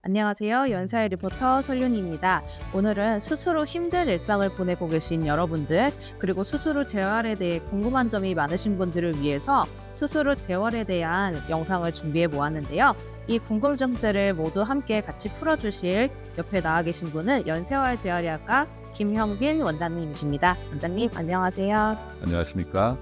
안녕하세요. 연사의 리포터 설윤입니다. 오늘은 수술 후 힘든 일상을 보내고 계신 여러분들, 그리고 수술 후 재활에 대해 궁금한 점이 많으신 분들을 위해서 수술 후 재활에 대한 영상을 준비해 보았는데요. 이 궁금증들을 모두 함께 같이 풀어주실 옆에 나와 계신 분은 연세활 재활의학과 김형빈 원장님이십니다. 원장님, 안녕하세요. 안녕하십니까?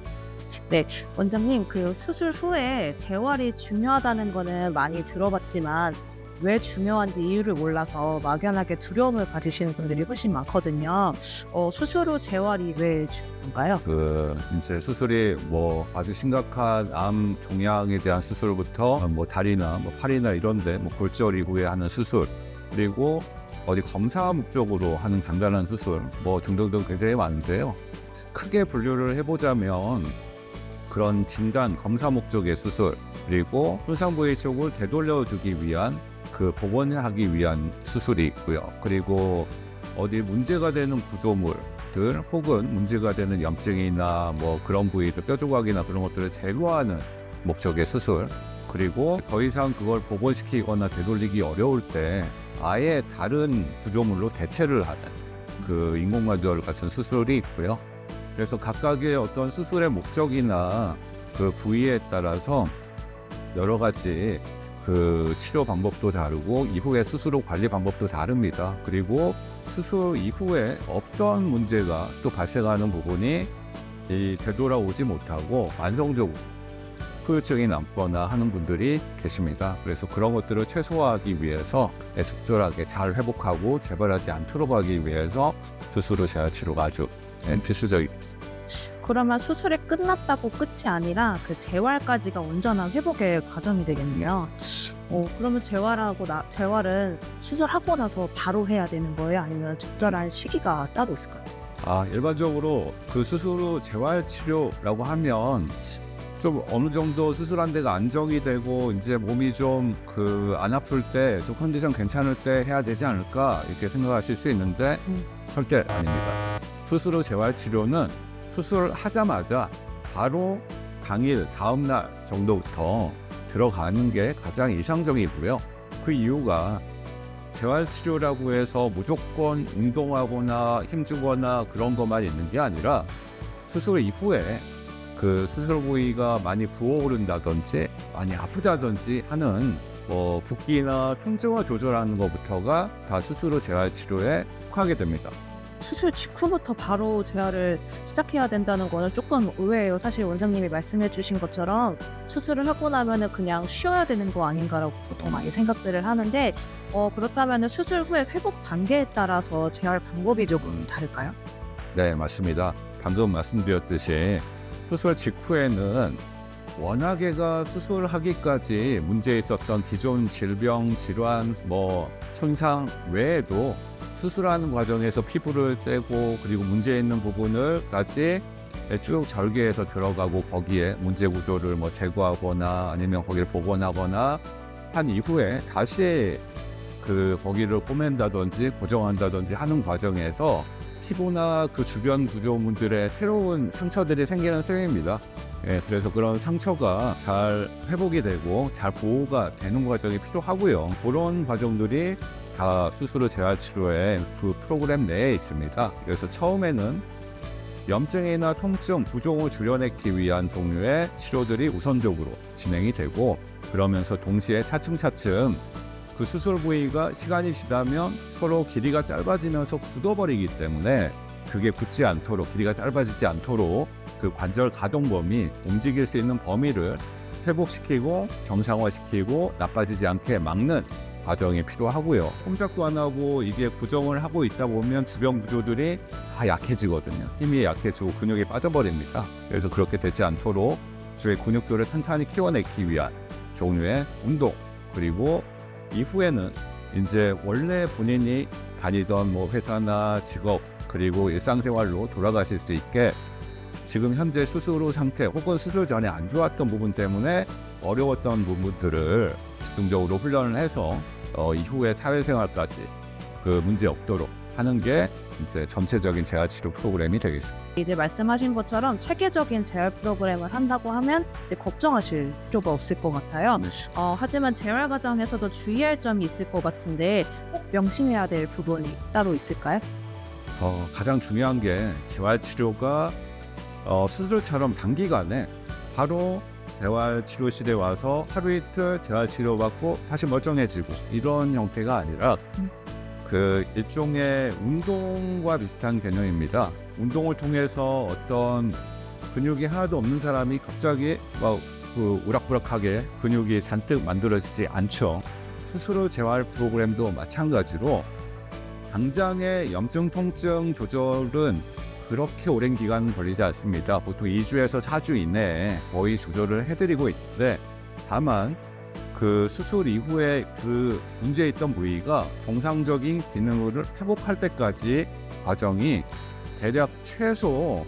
네, 원장님, 그 수술 후에 재활이 중요하다는 거는 많이 들어봤지만 왜 중요한지 이유를 몰라서 막연하게 두려움을 가지시는 분들이 훨씬 많거든요. 수술 후 재활이 왜 중요한가요? 이제 수술이 아주 심각한 암 종양에 대한 수술부터 다리나 팔이나 이런데 골절 이후에 하는 수술, 그리고 어디 검사 목적으로 하는 간단한 수술 등등등 굉장히 많은데요. 크게 분류를 해보자면 그런 진단 검사 목적의 수술, 그리고 손상 부위 쪽을 되돌려주기 위한 복원하기 위한 수술이 있고요. 그리고 어디 문제가 되는 구조물들 혹은 문제가 되는 염증이나 그런 부위들, 뼈 조각이나 그런 것들을 제거하는 목적의 수술, 그리고 더 이상 그걸 복원시키거나 되돌리기 어려울 때 아예 다른 구조물로 대체를 하는 인공관절 같은 수술이 있고요. 그래서 각각의 어떤 수술의 목적이나 그 부위에 따라서 여러 가지 치료 방법도 다르고 이후의 수술 후 관리 방법도 다릅니다. 그리고 수술 이후에 어떤 문제가 또 발생하는 부분이 되돌아오지 못하고 만성적으로 후유증이 남거나 하는 분들이 계십니다. 그래서 그런 것들을 최소화하기 위해서 적절하게 잘 회복하고 재발하지 않도록 하기 위해서 수술 후 재활치료가 아주 필수적이겠습니다. 그러면 수술이 끝났다고 끝이 아니라 그 재활까지가 온전한 회복의 과정이 되겠네요. 그러면 재활은 수술하고 나서 바로 해야 되는 거예요? 아니면 적절한 시기가 따로 있을까요? 일반적으로 수술 후 재활치료라고 하면 좀 어느 정도 수술한 데가 안정이 되고 이제 몸이 좀 안 아플 때, 좀 컨디션 괜찮을 때 해야 되지 않을까 이렇게 생각하실 수 있는데 절대 아닙니다. 수술 후 재활치료는 수술하자마자 바로 당일 다음날 정도부터 들어가는 게 가장 이상적이고요. 그 이유가 재활치료라고 해서 무조건 운동하거나 힘주거나 그런 것만 있는 게 아니라 수술 이후에 수술 부위가 많이 부어오른다든지 많이 아프다든지 하는 붓기나 통증을 조절하는 것부터가 다 수술 후 재활치료에 속하게 됩니다. 수술 직후부터 바로 재활을 시작해야 된다는 거는 조금 의외예요. 사실 원장님이 말씀해 주신 것처럼 수술을 하고 나면은 그냥 쉬어야 되는 거 아닌가라고 보통 많이 생각들을 하는데, 그렇다면 수술 후에 회복 단계에 따라서 재활 방법이 조금 다를까요? 네, 맞습니다. 방금 말씀드렸듯이 수술 직후에는 워낙에가 수술하기까지 문제 있었던 기존 질병, 질환, 손상 외에도 수술하는 과정에서 피부를 째고 그리고 문제 있는 부분을까지 쭉 절개해서 들어가고 거기에 문제 구조를 제거하거나 아니면 거기를 복원하거나 한 이후에 다시 거기를 꼬맨다든지 고정한다든지 하는 과정에서 피부나 주변 구조물들의 새로운 상처들이 생기는 셈입니다. 그래서 그런 상처가 잘 회복이 되고 잘 보호가 되는 과정이 필요하고요. 그런 과정들이 다 수술 후 재활치료의 프로그램 내에 있습니다. 그래서 처음에는 염증이나 통증, 부종을 줄여내기 위한 종류의 치료들이 우선적으로 진행이 되고, 그러면서 동시에 차츰차츰 수술 부위가 시간이 지나면 서로 길이가 짧아지면서 굳어버리기 때문에 그게 굳지 않도록, 길이가 짧아지지 않도록 관절 가동 범위, 움직일 수 있는 범위를 회복시키고 정상화시키고 나빠지지 않게 막는 과정이 필요하고요. 꼼짝도 안 하고 이게 고정을 하고 있다 보면 주변 구조들이 다 약해지거든요. 힘이 약해지고 근육이 빠져버립니다. 그래서 그렇게 되지 않도록 주의 근육들을 탄탄히 키워내기 위한 종류의 운동, 그리고 이후에는 이제 원래 본인이 다니던 회사나 직업 그리고 일상생활로 돌아가실 수 있게 지금 현재 수술 후 상태 혹은 수술 전에 안 좋았던 부분 때문에 어려웠던 부분들을 집중적으로 훈련을 해서 이후에 사회생활까지 문제 없도록 하는 게 이제 전체적인 재활치료 프로그램이 되겠습니다. 이제 말씀하신 것처럼 체계적인 재활 프로그램을 한다고 하면 이제 걱정하실 필요가 없을 것 같아요. 하지만 재활 과정에서도 주의할 점이 있을 것 같은데 꼭 명심해야 될 부분이 따로 있을까요? 가장 중요한 게 재활치료가 수술처럼 단기간에 바로 재활치료실에 와서 하루 이틀 재활치료받고 다시 멀쩡해지고 이런 형태가 아니라 그 일종의 운동과 비슷한 개념입니다. 운동을 통해서 어떤 근육이 하나도 없는 사람이 갑자기 막 우락부락하게 근육이 잔뜩 만들어지지 않죠. 수술 후 재활 프로그램도 마찬가지로 당장의 염증 통증 조절은 그렇게 오랜 기간 걸리지 않습니다. 보통 2주에서 4주 이내에 거의 조절을 해드리고 있는데, 다만 그 수술 이후에 그 문제 있던 부위가 정상적인 기능을 회복할 때까지 과정이 대략 최소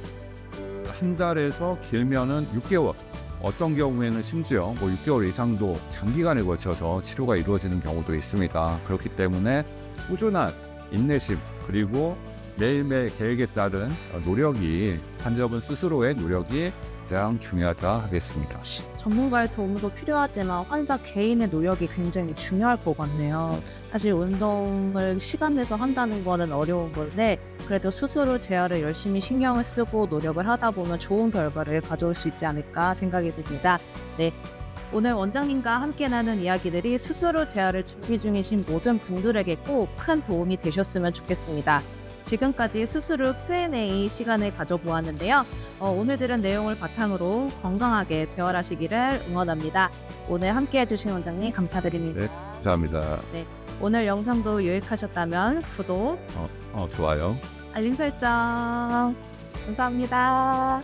한 달에서 길면은 6개월, 어떤 경우에는 심지어 6개월 이상도 장기간에 걸쳐서 치료가 이루어지는 경우도 있습니다. 그렇기 때문에 꾸준한 인내심 그리고 매일매일 계획에 따른 노력이, 환자분 스스로의 노력이 가장 중요하다 하겠습니다. 전문가의 도움도 필요하지만 환자 개인의 노력이 굉장히 중요할 것 같네요. 사실 운동을 시간 내서 한다는 거는 어려운 건데 그래도 수술 후 재활을 열심히 신경을 쓰고 노력을 하다 보면 좋은 결과를 가져올 수 있지 않을까 생각이 듭니다. 네. 오늘 원장님과 함께 나눈 이야기들이 수술 후 재활을 준비 중이신 모든 분들에게 꼭 큰 도움이 되셨으면 좋겠습니다. 지금까지 수술 후 Q&A 시간을 가져보았는데요. 오늘 들은 내용을 바탕으로 건강하게 재활하시기를 응원합니다. 오늘 함께 해주신 원장님 감사드립니다. 네, 감사합니다. 오늘 영상도 유익하셨다면 구독, 좋아요. 알림 설정 감사합니다.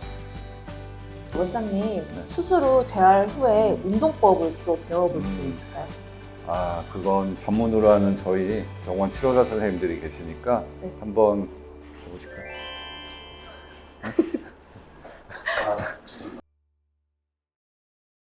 원장님, 수술 후 재활 후에 운동법을 또 배워볼 수 있을까요? 그건 전문으로 하는 저희 병원 치료사 선생님들이 계시니까 네. 한번 해보실까요?